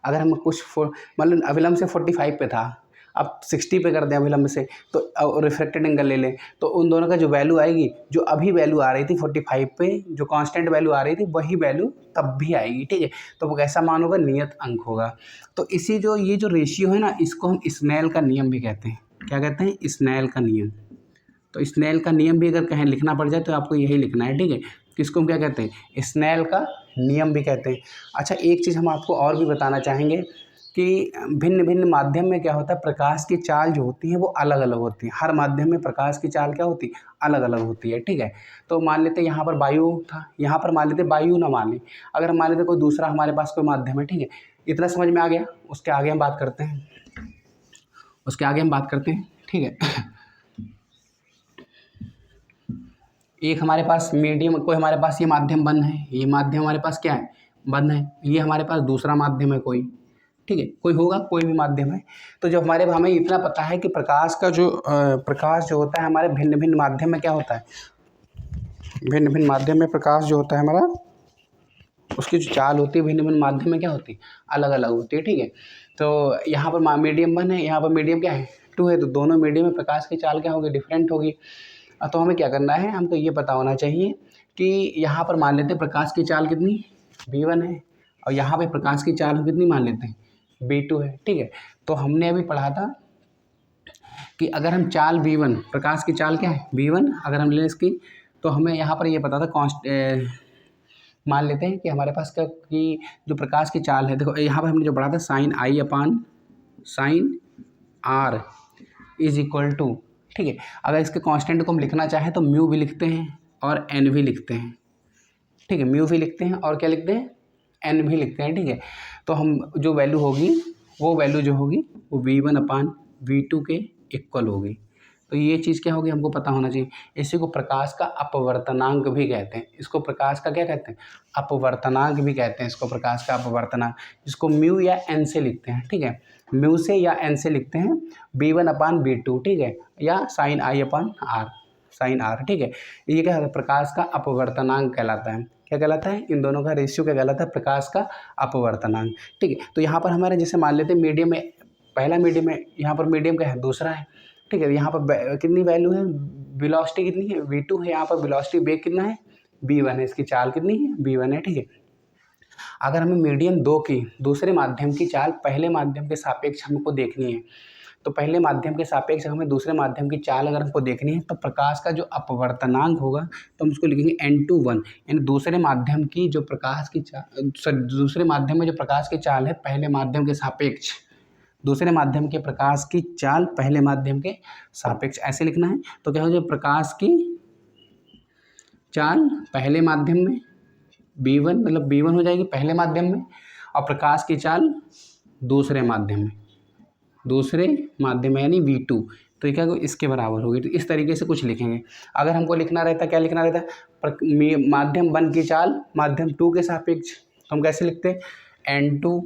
अगर हम कुछ मतलब अविलंब से 45 पे था, अब 60 पे कर दें अविलंब से, तो रिफ्लेक्टेड एंगल ले लें तो उन दोनों का जो वैल्यू आएगी, जो अभी वैल्यू आ रही थी 45 पे, जो कांस्टेंट वैल्यू आ रही थी वही वैल्यू तब भी आएगी। ठीक है, तो वो कैसा मान होगा, नियत अंक होगा। तो इसी जो ये जो रेशियो है ना, इसको हम स्नेल का नियम भी कहते हैं। क्या कहते हैं, स्नेल का नियम। तो स्नेल का नियम भी अगर कहें लिखना पड़ जाए तो आपको यही लिखना है। ठीक है, किसको हम क्या कहते हैं, स्नेल का नियम भी कहते हैं। अच्छा, एक चीज़ हम आपको और भी बताना चाहेंगे कि भिन्न भिन्न माध्यम में क्या होता है, प्रकाश की चाल जो होती है वो अलग अलग होती है। हर माध्यम में प्रकाश की चाल क्या होती है, अलग अलग होती है। ठीक है, तो मान लेते यहाँ पर वायु था, यहाँ पर मान लेते वायु ना मान लें, अगर मान लेते कोई दूसरा हमारे पास कोई माध्यम है। ठीक है, इतना समझ में आ गया। उसके आगे हम बात करते हैं, ठीक है। एक हमारे पास मीडियम, कोई हमारे पास ये माध्यम बंद है, ये माध्यम हमारे पास क्या है, बंद है। ये हमारे पास दूसरा माध्यम है कोई, ठीक है, कोई होगा, कोई भी माध्यम है। तो जब हमें इतना पता है कि प्रकाश जो होता है हमारे भिन्न भिन्न माध्यम में क्या होता है, भिन्न भिन्न माध्यम में प्रकाश जो होता है हमारा, उसकी जो चाल होती है भिन्न भिन्न माध्यम में क्या होती है, अलग अलग होती है। ठीक है, तो यहाँ पर मीडियम 1 है, यहाँ पर मीडियम क्या है, 2 है, तो दोनों मीडियम में प्रकाश की चाल क्या होगी, डिफरेंट होगी। तो हमें क्या करना है, हमको ये पता होना चाहिए कि यहाँ पर मान लेते हैं प्रकाश की चाल कितनी, V1 है, और यहाँ पे प्रकाश की चाल हम कितनी मान लेते हैं, V2 है। ठीक है, तो हमने अभी पढ़ा था कि अगर हम चाल V1, प्रकाश की चाल क्या है V1, अगर हम लें इसकी, तो हमें यहाँ पर ये पता था मान लेते हैं कि हमारे पास कि जो प्रकाश की चाल है, देखो यहाँ पर हमने जो पढ़ा था sine i upon sine r is equal to, ठीक है, अगर इसके कांस्टेंट को हम लिखना चाहें तो म्यू भी लिखते हैं और एन भी लिखते हैं। ठीक है, म्यू भी लिखते हैं और क्या लिखते हैं, एन भी लिखते हैं। ठीक है, तो हम जो वैल्यू होगी, वो वैल्यू जो होगी वो V1 अपान V2 के इक्वल होगी। तो ये चीज़ क्या होगी, हमको पता होना चाहिए। इसी को प्रकाश का अपवर्तनांक भी कहते हैं। इसको प्रकाश का क्या कहते हैं, अपवर्तनांक भी कहते हैं इसको, प्रकाश का अपवर्तनांक, जिसको म्यू या एन से लिखते हैं। ठीक है, म्यू से या एन से लिखते हैं V1 अपान V2, ठीक है, या sine i upon r, sine r. ठीक है, ये क्या है, प्रकाश का अपवर्तनांक कहलाता है। क्या कहलाता है, इन दोनों का रेशियो क्या कहलाता है, प्रकाश का अपवर्तनांक। ठीक है, तो यहाँ पर हमारे जैसे मान लेते हैं मीडियम में, पहला मीडियम है, यहाँ पर मीडियम क्या है, दूसरा है। ठीक है, यहाँ पर कितनी वैल्यू है, वेलोसिटी कितनी है, V2 है, यहाँ पर वेलोसिटी वेग कितना है, V1 है, इसकी चाल कितनी है, V1 है। ठीक है, अगर हमें मीडियम 2 की दूसरे माध्यम की चाल पहले माध्यम के सापेक्ष हमको देखनी है, तो पहले माध्यम के सापेक्ष हमें दूसरे माध्यम की चाल अगर हमको देखनी है, तो प्रकाश का जो अपवर्तनांक होगा तो हम उसको लिखेंगे n/1, यानी दूसरे माध्यम की जो प्रकाश की चाल, दूसरे माध्यम में जो प्रकाश की चाल है पहले माध्यम के सापेक्ष, दूसरे माध्यम के प्रकाश की चाल पहले माध्यम के सापेक्ष, ऐसे लिखना है। तो क्या हो जाए, प्रकाश की चाल पहले माध्यम में V1, मतलब V1 हो जाएगी पहले माध्यम में, और प्रकाश की चाल दूसरे माध्यम में, दूसरे माध्यम में यानी V2, तो ये क्या इसके बराबर होगी। तो इस तरीके से कुछ लिखेंगे। अगर हमको लिखना रहता, क्या लिखना रहता, माध्यम 1 की चाल माध्यम 2 के सापेक्ष, तो हम कैसे लिखते हैं, N2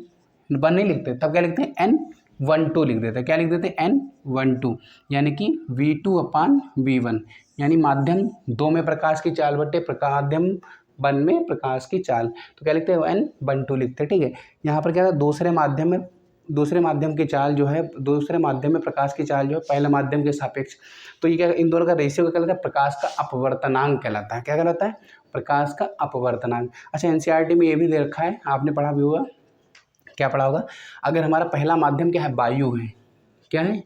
1 नहीं लिखते, तब क्या लिखते हैं N12 लिख देते हैं। क्या लिख देते हैं N12, यानी कि V2/V1, यानी माध्यम 2 में प्रकाश की चाल बटे माध्यम 1 में प्रकाश की चाल, तो क्या लिखते हैं N12 लिखते हैं। ठीक है, यहाँ पर क्या है, दूसरे माध्यम की चाल जो है, दूसरे माध्यम में प्रकाश की चाल जो है पहले माध्यम के सापेक्ष, तो ये क्या, इन दोनों का रेशियो क्या कहलाता है, प्रकाश का अपवर्तनांक कहलाता है। क्या कहलाता है, प्रकाश का अपवर्तनांक। अच्छा, एनसीईआरटी में ये भी दे रखा है, आपने पढ़ा भी होगा, क्या पढ़ा होगा, अगर हमारा पहला माध्यम क्या है, वायु है, क्या है,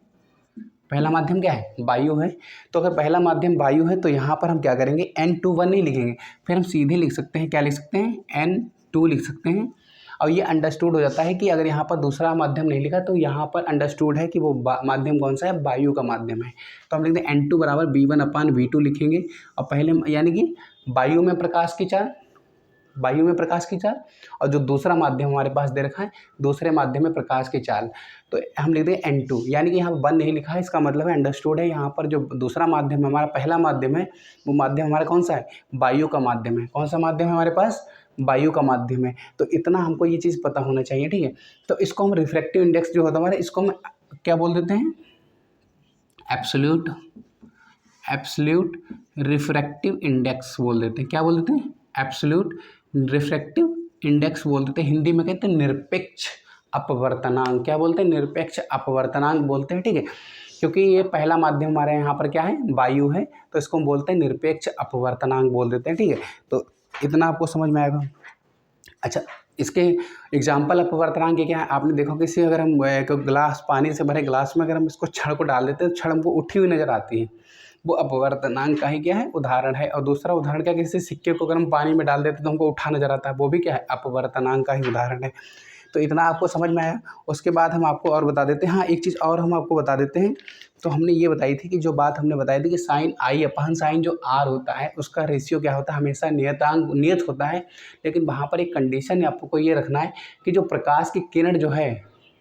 पहला माध्यम क्या है, वायु है, तो अगर पहला माध्यम वायु है तो यहाँ पर हम क्या करेंगे, N21 नहीं लिखेंगे, फिर हम सीधे लिख सकते हैं, क्या लिख सकते हैं, N2 लिख सकते हैं। और ये अंडरस्टूड हो जाता है कि अगर यहाँ पर दूसरा माध्यम नहीं लिखा तो यहाँ पर अंडरस्टूड है कि वो माध्यम कौन सा है, वायु का माध्यम है। तो हम लिखते हैं N2 बराबर V1/V2 लिखेंगे, और पहले यानी कि वायु में प्रकाश की चाल, और जो दूसरा माध्यम हमारे पास दे रखा है, दूसरे माध्यम में प्रकाश की चाल, तो हम लिखते हैं N2, यानी कि यहाँ पर 1 नहीं लिखा है, इसका मतलब है अंडरस्टूड है, यहाँ पर जो दूसरा माध्यम है, हमारा पहला माध्यम है, वो माध्यम हमारा कौन सा है, वायु का माध्यम है। कौन सा माध्यम है हमारे पास, वायु का माध्यम है। तो इतना हमको ये चीज़ पता होना चाहिए। ठीक है, तो इसको हम रिफ्रैक्टिव इंडेक्स जो होता है हमारा, इसको हम क्या बोल देते हैं, एब्सोल्यूट रिफ्रैक्टिव इंडेक्स बोल देते हैं। क्या बोल देते हैं, एब्सोल्यूट रिफ्रैक्टिव इंडेक्स बोल देते हैं। हिंदी में कहते हैं निरपेक्ष अपवर्तनांक। क्या बोलते हैं, निरपेक्ष अपवर्तनांक बोलते हैं। ठीक है, क्योंकि ये पहला माध्यम हमारे यहाँ पर क्या है, वायु है, तो इसको हम बोलते हैं निरपेक्ष अपवर्तनांक बोल देते हैं। ठीक है, तो इतना आपको समझ में आएगा। अच्छा, इसके एग्जाम्पल अपवर्तनांक क्या है, आपने देखो कि अगर हम एक गिलास, पानी से भरे गिलास में अगर हम इसको छड़ को डाल देते हैं, तो छड़ हमको उठी हुई नजर आती है, वो अपवर्तनांक का ही क्या है, उदाहरण है। और दूसरा उदाहरण क्या, किसी सिक्के को अगर हम पानी में डाल देते हैं तो हमको उठा नजर आता है, वो भी क्या है, अपवर्तनांक का ही उदाहरण है। तो इतना आपको समझ में आया। उसके बाद हम आपको और बता देते हैं, हाँ एक चीज़ और हम आपको बता देते हैं। तो हमने ये बताई थी कि जो बात हमने बताई थी कि साइन I/साइन जो R होता है, उसका रेशियो क्या होता है, हमेशा नियत होता है। लेकिन वहाँ पर एक कंडीशन है, आपको ये रखना है कि जो प्रकाश की किरण जो है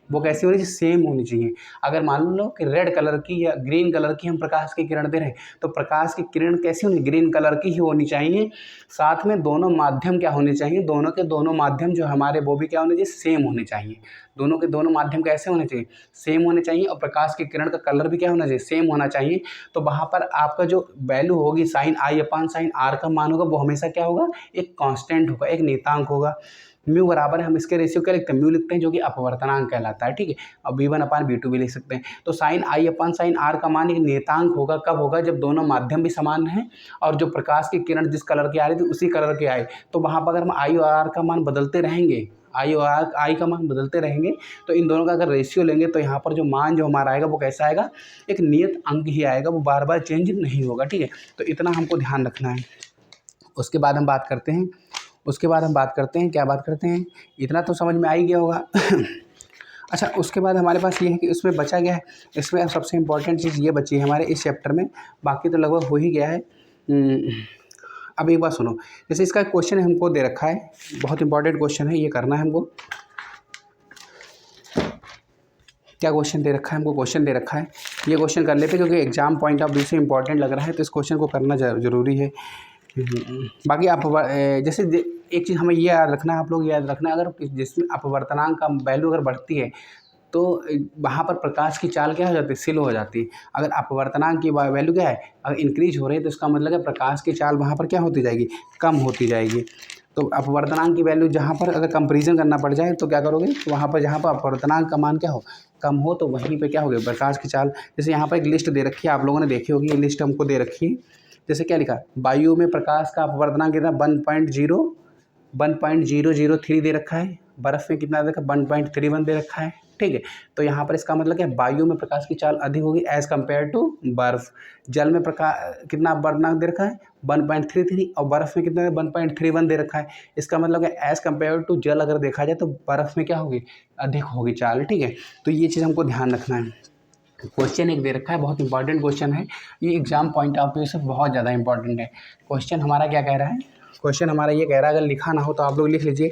वो कैसी होनी चाहिए, सेम होनी चाहिए। अगर मान लो कि रेड कलर की या ग्रीन कलर की हम प्रकाश की किरण दे रहे हैं, तो प्रकाश की किरण कैसी होनी, ग्रीन कलर की ही होनी चाहिए। साथ में दोनों माध्यम क्या होने चाहिए, दोनों के दोनों माध्यम जो हमारे, वो भी क्या होने चाहिए, सेम होने चाहिए। दोनों के दोनों माध्यम कैसे होने चाहिए, सेम होने चाहिए। और प्रकाश की किरण का कलर भी क्या होना चाहिए, सेम होना चाहिए। तो वहाँ पर आपका जो वैल्यू होगी साइन I/साइन R का मान होगा, वो हमेशा क्या होगा, एक कांस्टेंट होगा, एक नियतांक होगा। म्यू बराबर है, हम इसके रेशियो क्या लिखते हैं, म्यू लिखते हैं, जो कि अपवर्तनांक कहलाता है। ठीक है, और V1/V2 भी लिख सकते हैं। तो साइन I/साइन R का मान एक नियतांक होगा, कब होगा, जब दोनों माध्यम भी समान हैं और जो प्रकाश की किरण जिस कलर की आ रही थी उसी कलर की आए। तो वहाँ पर अगर हम I और R का मान बदलते रहेंगे, I का मान बदलते रहेंगे, तो इन दोनों का अगर रेशियो लेंगे तो यहाँ पर जो मान जो हमारा आएगा वो कैसा आएगा, एक नियत अंक ही आएगा, वो बार बार चेंज नहीं होगा। ठीक है, तो इतना हमको ध्यान रखना है। उसके बाद हम बात करते हैं, क्या बात करते हैं, इतना तो समझ में आ ही गया होगा। अच्छा, उसके बाद हमारे पास ये है कि उसमें बचा गया है, इसमें सबसे इम्पोर्टेंट चीज़ ये बची है हमारे इस चैप्टर में, बाकी तो लगभग हो ही गया है। अब एक बात सुनो, जैसे इसका क्वेश्चन हमको दे रखा है, बहुत इंपॉर्टेंट क्वेश्चन है, ये करना है हमको। क्या क्वेश्चन दे रखा है हमको, क्वेश्चन दे रखा है, ये क्वेश्चन कर लेते हैं क्योंकि एग्जाम पॉइंट ऑफ व्यू से इंपॉर्टेंट लग रहा है, तो इस क्वेश्चन को करना जरूरी है। बाकी आप जैसे एक चीज़ हमें ये याद रखना है, आप लोग याद रखना, अगर जिसमें अपवर्तनांक का वैल्यू अगर बढ़ती है तो वहाँ पर प्रकाश की चाल क्या हो जाती है, स्लो हो जाती है। अगर अपवर्तनांक की वैल्यू क्या है, अगर इंक्रीज हो रही है तो इसका मतलब है प्रकाश की चाल वहाँ पर क्या होती जाएगी, कम होती जाएगी। तो अपवर्तनांक की वैल्यू जहाँ पर अगर कंपेरिजन करना पड़ जाए तो क्या करोगे, तो वहाँ पर जहाँ पर अपवर्तनांक का मान क्या हो, कम हो, तो वहीं पे क्या होगी, प्रकाश की चाल। जैसे यहाँ पर एक लिस्ट दे रखी है, आप लोगों ने देखी होगी, ये लिस्ट हमको दे रखी है। जैसे क्या लिखा, वायु में प्रकाश का अपवर्तनांक कितना, 1.003 दे रखा है, बर्फ़ में कितना दे रखा है, 1.31 दे रखा है। ठीक है, तो यहाँ पर इसका मतलब क्या है, वायु में प्रकाश की चाल अधिक होगी एज़ कम्पेयर टू बर्फ़। जल में प्रकाश कितना अपवर्तनांक दे रखा है, 1.33, और बर्फ़ में कितना 1.31 दे रखा है। इसका मतलब है एज़ कम्पेयर टू जल अगर देखा जाए तो बर्फ़ में क्या होगी, अधिक होगी चाल। ठीक है, तो ये चीज़ हमको ध्यान रखना है। क्वेश्चन एक दे रखा है, बहुत इंपॉर्टेंट क्वेश्चन है, ये एग्जाम पॉइंट ऑफ व्यू से बहुत ज़्यादा इंपॉर्टेंट है। क्वेश्चन हमारा क्या कह रहा है, क्वेश्चन हमारा ये कह रहा है, अगर लिखा ना हो तो आप लोग लिख लीजिए,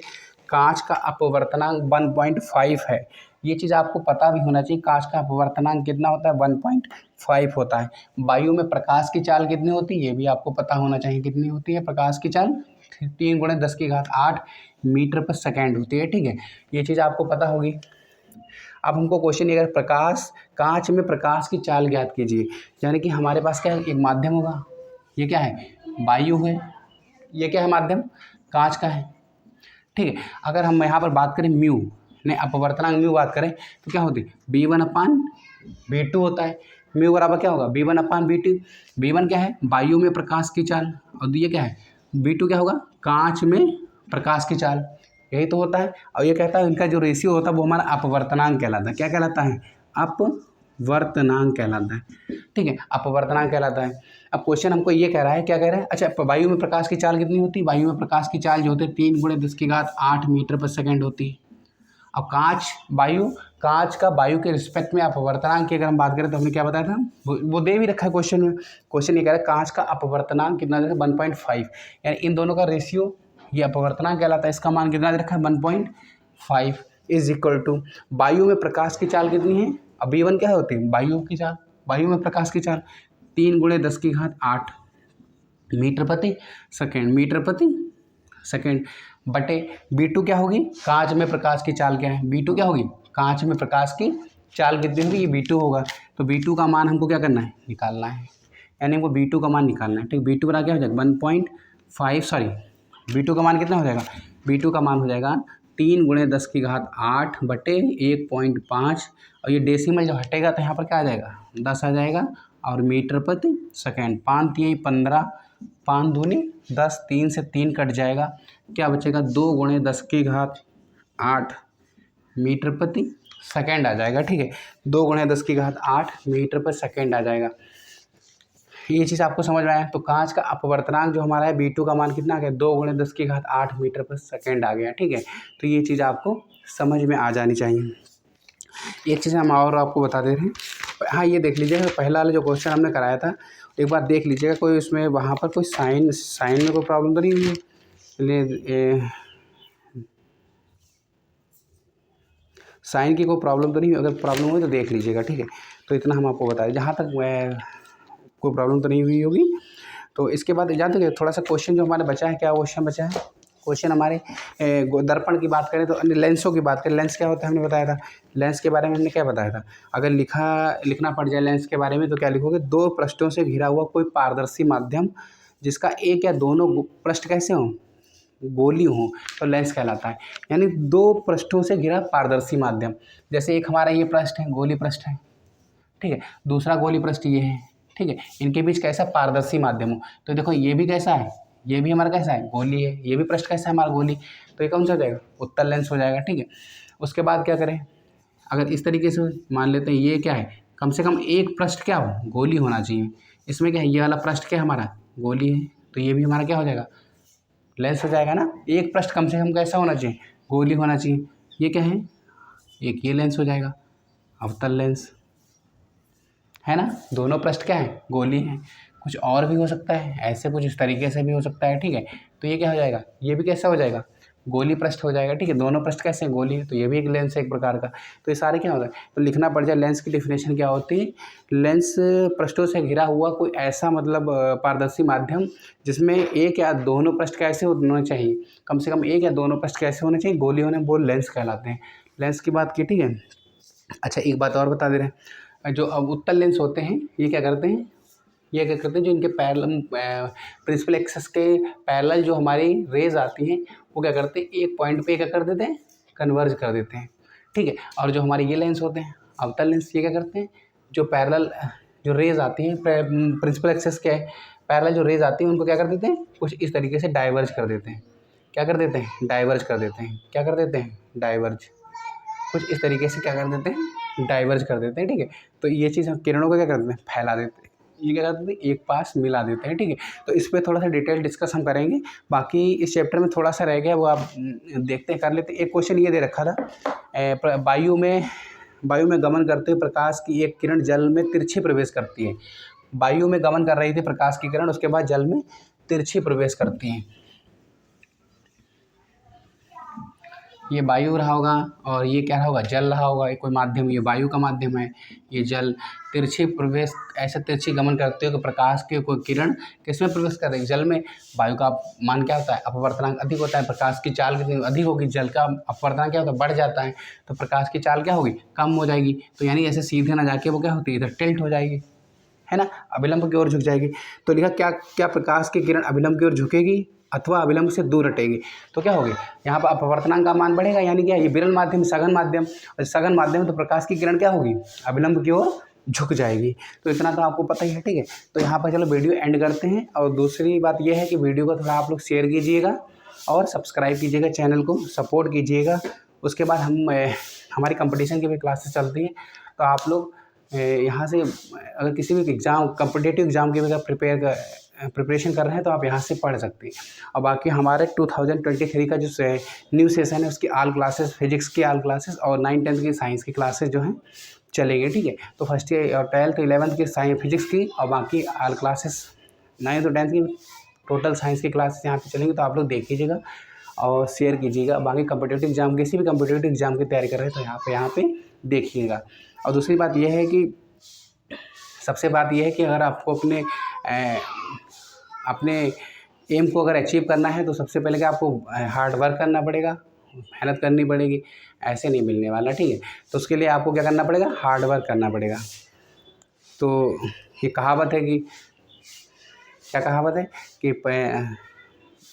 कांच का अपवर्तनांक 1.5 है, ये चीज़ आपको पता भी होना चाहिए, कांच का अपवर्तनांक कितना होता है, 1.5 होता है। वायु में प्रकाश की चाल कितनी होती है, ये भी आपको पता होना चाहिए, कितनी होती है प्रकाश की चाल, 3 × 10⁸ मीटर पर सेकेंड होती है। ठीक है, ये चीज़ आपको पता होगी। अब हमको क्वेश्चन ये, अगर कांच में प्रकाश की चाल ज्ञात कीजिए, यानी कि हमारे पास क्या है, एक माध्यम होगा, ये क्या है, वायु है, ये क्या है, माध्यम कांच का है। ठीक है, अगर हम यहाँ पर बात करें म्यू ने अपवर्तनांक म्यू बात करें तो क्या होती है, V1/V2 होता है। म्यू बराबर क्या होगा, V1/V2। V1 क्या है, वायु में प्रकाश की चाल, और ये क्या है, V2 क्या होगा, कांच में प्रकाश की चाल, यही तो होता है। और ये कहता है इनका जो रेशियो होता है वो हमारा अपवर्तनांक कहलाता है। क्या कहलाता है, अपवर्तनांक कहलाता है। ठीक है, अपवर्तनांक कहलाता है। अब क्वेश्चन हमको ये कह रहा है, क्या कह रहा है, अच्छा वायु में प्रकाश की चाल कितनी होती है, वायु में प्रकाश की चाल जो होती है 3 × 10⁸ मीटर पर सेकेंड होती है। अब कांच का वायु के रिस्पेक्ट में अपवर्तनांक की अगर हम बात करें तो हमने क्या बताया था, वो दे भी रखा है क्वेश्चन में। क्वेश्चन ये कह रहा है कांच का अपवर्तनांक कितना दे रखा है, 1.5, यानी इन दोनों का रेशियो ये अपवर्तनांक कहलाता है। इसका मान कितना दे रखा है, 1.5 इज इक्वल टू वायु में प्रकाश की चाल कितनी है। अब V1 क्या होती है, वायु की चाल, वायु में प्रकाश की चाल 3 × 10⁸ मीटर प्रति सेकेंड बटे V2 क्या होगी, कांच में प्रकाश की चाल क्या है, V2 क्या होगी, कांच में प्रकाश की चाल कितनी होगी, ये V2 होगा। तो V2 का मान हमको क्या करना है, निकालना है, यानी हमको V2 का मान निकालना है। ठीक, V2 का क्या हो जाएगा 1.5, सॉरी V2 का मान कितना हो जाएगा, V2 का मान हो जाएगा 3 × 10⁸ बटे 1.5, और ये डेसिमल जब हटेगा तो यहाँ पर क्या आ जाएगा, 10 आ जाएगा, और मीटर प्रति सेकेंड, 5 × 15, 5 दूनी 10, 3 से 3 कट जाएगा, क्या बचेगा, 2 × 10⁸ मीटर प्रति सेकेंड आ जाएगा। ठीक है, 2 × 10⁸ मीटर पर सेकेंड आ जाएगा। ये चीज़ आपको समझ में आया। तो कांच का अपवर्तनांक जो हमारा है V2 का मान कितना आ गया, 2 × 10⁸ मीटर पर सेकेंड आ गया। ठीक है, तो ये चीज़ आपको समझ में आ जानी चाहिए। एक चीज़ हम और आपको बता दे रहे हैं, हाँ ये देख लीजिएगा, पहला वाला जो क्वेश्चन हमने कराया था एक बार देख लीजिएगा, कोई उसमें वहाँ पर कोई साइन में कोई प्रॉब्लम तो नहीं हुई है, साइन की कोई प्रॉब्लम तो नहीं हुई, अगर प्रॉब्लम हुई तो देख लीजिएगा। ठीक है, तो इतना हम आपको बता दें, जहाँ तक कोई प्रॉब्लम तो नहीं हुई होगी। तो इसके बाद जानते हैं थोड़ा सा क्वेश्चन जो हमारे बचा है, क्या क्वेश्चन बचा है, क्वेश्चन हमारे दर्पण की बात करें तो अन्य लेंसों की बात करें, लेंस क्या होता है हमने बताया था, लेंस के बारे में हमने क्या बताया था, अगर लिखना पड़ जाए लेंस के बारे में तो क्या लिखोगे, 2 पृष्ठों से घिरा हुआ कोई पारदर्शी माध्यम जिसका एक या दोनों पृष्ठ कैसे हों, गोली हो, तो लेंस कहलाता है। यानी 2 पृष्ठों से घिरा पारदर्शी माध्यम, जैसे एक हमारा ये पृष्ठ है, गोली पृष्ठ है, ठीक है, दूसरा गोली पृष्ठ ये है, ठीक है, इनके बीच कैसा पारदर्शी माध्यम हो। तो देखो ये भी कैसा है, ये भी हमारा कैसा है, गोली है, ये भी पृष्ठ कैसा है हमारा, गोली, तो ये कौन सा हो जाएगा, उत्तल लेंस हो जाएगा। ठीक है, उसके बाद क्या करें, अगर इस तरीके से मान लेते हैं ये क्या है, कम से कम एक पृष्ठ क्या हो, गोली होना चाहिए। इसमें क्या है, ये वाला पृष्ठ क्या हमारा गोली है, तो ये भी हमारा क्या हो जाएगा, लेंस हो जाएगा ना। एक पृष्ठ कम से कम कैसा होना चाहिए, गोली होना चाहिए। ये क्या है, एक ये लेंस हो जाएगा, अवतल लेंस है ना। दोनों पृष्ठ क्या है, गोली है। कुछ और भी हो सकता है, ऐसे कुछ इस तरीके से भी हो सकता है। ठीक है, तो ये क्या हो जाएगा, ये भी कैसा हो जाएगा, गोली पृष्ठ हो जाएगा। ठीक है, दोनों पृष्ठ कैसे हैं, गोली है, तो ये भी एक लेंस है एक प्रकार का। तो ये सारे क्या होता है, तो लिखना पड़ जाए। लेंस की डिफिनेशन क्या होती है, लेंस पृष्ठों से घिरा हुआ कोई ऐसा मतलब पारदर्शी माध्यम जिसमें एक या दोनों पृष्ठ कैसे होने चाहिए, कम से कम एक या दोनों पृष्ठ कैसे होने चाहिए, गोली होने, वो लेंस कहलाते हैं। लेंस की बात की। ठीक है, अच्छा एक बात और बता दे रहे हैं, जो अब उत्तल लेंस होते हैं ये क्या करते हैं, ये क्या करते हैं, जो इनके पैरेलल प्रिंसिपल एक्सिस के पैरेलल जो हमारी रेज आती हैं वो क्या करते हैं, एक पॉइंट पे क्या कर देते हैं, कन्वर्ज कर देते हैं। ठीक है, और जो हमारे ये लेंस होते हैं अवतल लेंस, ये क्या करते हैं, जो पैरेलल जो रेज आती हैं प्रिंसिपल एक्सिस के पैरेलल जो रेज आती हैं उनको क्या कर देते हैं, कुछ इस तरीके से डाइवर्ज कर देते हैं। क्या कर देते हैं, डाइवर्ज कर देते हैं। क्या कर देते हैं, डाइवर्ज, कुछ इस तरीके से क्या कर देते हैं, डाइवर्ज कर देते हैं। ठीक है, तो ये चीज़ हम किरणों को क्या कर देते हैं, फैला देते हैं, ये क्या करते हैं, एक पास मिला देते हैं। ठीक है, तो इस पर थोड़ा सा डिटेल डिस्कस हम करेंगे। बाकी इस चैप्टर में थोड़ा सा रह गया, वो आप देखते हैं, कर लेते हैं। एक क्वेश्चन ये दे रखा था, वायु में गमन करते हुए प्रकाश की एक किरण जल में तिरछी प्रवेश करती है। वायु में गमन कर रही थी प्रकाश की किरण, उसके बाद जल में तिरछी प्रवेश करती हैं। ये वायु रहा होगा और ये क्या रहा होगा, जल रहा होगा। ये कोई माध्यम, ये वायु का माध्यम है, ये जल। तिरछी प्रवेश, ऐसे तिरछी गमन करते हो कि प्रकाश की कोई किरण किसमें प्रवेश कर रही है, जल में। वायु का मान क्या होता है, अपवर्तनांक अधिक होता है। प्रकाश की चाल कितनी अधिक होगी, जल का अपवर्तनांक क्या होता है, बढ़ जाता है, तो प्रकाश की चाल क्या होगी, कम हो जाएगी। तो यानी ऐसे सीधे ना जाके वो क्या होती है, इधर टिल्ट हो जाएगी, है ना, अभिलंब की ओर झुक जाएगी। तो लिखा क्या क्या प्रकाश की किरण अभिलंब की ओर झुकेगी अथवा अभिलंब से दूर हटेगी, तो क्या होगी, यहाँ पर अपवर्तनांक का मान बढ़ेगा। यानी क्या, ये विरल माध्यम, सघन माध्यम, और सघन माध्यम में तो प्रकाश की किरण क्या होगी, अभिलंब की ओर झुक जाएगी। तो इतना तो आपको पता ही है, ठीक है। तो यहाँ पर चलो वीडियो एंड करते हैं। और दूसरी बात यह है कि वीडियो को थोड़ा आप लोग शेयर कीजिएगा और सब्सक्राइब कीजिएगा, चैनल को सपोर्ट कीजिएगा। उसके बाद हमारी कंपटीशन की भी क्लासेस चलती हैं, तो आप लोग यहाँ से अगर किसी भी एग्ज़ाम, कॉम्पिटिटिव एग्ज़ाम की अगर प्रिपरेशन कर रहे हैं तो आप यहाँ से पढ़ सकते हैं। और बाकी हमारे 2023 का जो न्यू सेशन है उसकी ऑल क्लासेस, फिजिक्स की ऑल क्लासेस और 9th-10th की साइंस की क्लासेस जो हैं चलेंगे, ठीक है। तो फर्स्ट ईयर और 12th 11th की साइंस फिजिक्स की और बाकी ऑल क्लासेस 9th और 10th की टोटल साइंस की क्लासेस यहाँ पे चलेंगी। तो आप लोग देख लीजिएगा और शेयर कीजिएगा। बाकी कॉम्पिटिटिव एग्ज़ाम, किसी भी कॉम्पिटिटिव एग्ज़ाम की तैयारी कर रहे हैं तो यहाँ पे देखिएगा। और दूसरी बात यह है कि सबसे बात यह है कि अगर आपको अपने एम को अगर अचीव करना है तो सबसे पहले क्या आपको हार्ड वर्क करना पड़ेगा, मेहनत करनी पड़ेगी, ऐसे नहीं मिलने वाला, ठीक है। तो उसके लिए आपको क्या करना पड़ेगा, हार्ड वर्क करना पड़ेगा। तो ये कहावत है कि क्या कहावत है कि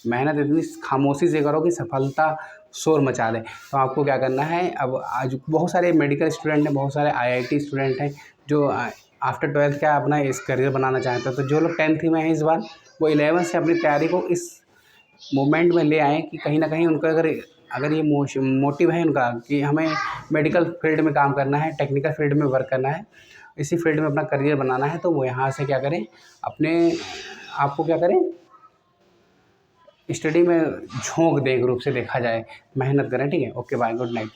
मेहनत इतनी खामोशी से करो कि सफलता शोर मचा दे। तो आपको क्या करना है, अब आज बहुत सारे मेडिकल स्टूडेंट हैं, बहुत सारे IIT स्टूडेंट हैं जो आफ्टर 12th क्या अपना इस करियर बनाना चाहते हैं। तो जो लोग 10th में हैं इस बार, वो 11th से अपनी तैयारी को इस मूवमेंट में ले आएँ कि कहीं ना कहीं उनका अगर ये मोटिव है उनका कि हमें मेडिकल फील्ड में काम करना है, टेक्निकल फील्ड में वर्क करना है, इसी फील्ड में अपना करियर बनाना है, तो वो यहाँ से क्या करें, अपने आपको क्या करें, स्टडी में झोंक दें, एक रूप से देखा जाए, मेहनत करें, ठीक है। Okay bye, good night.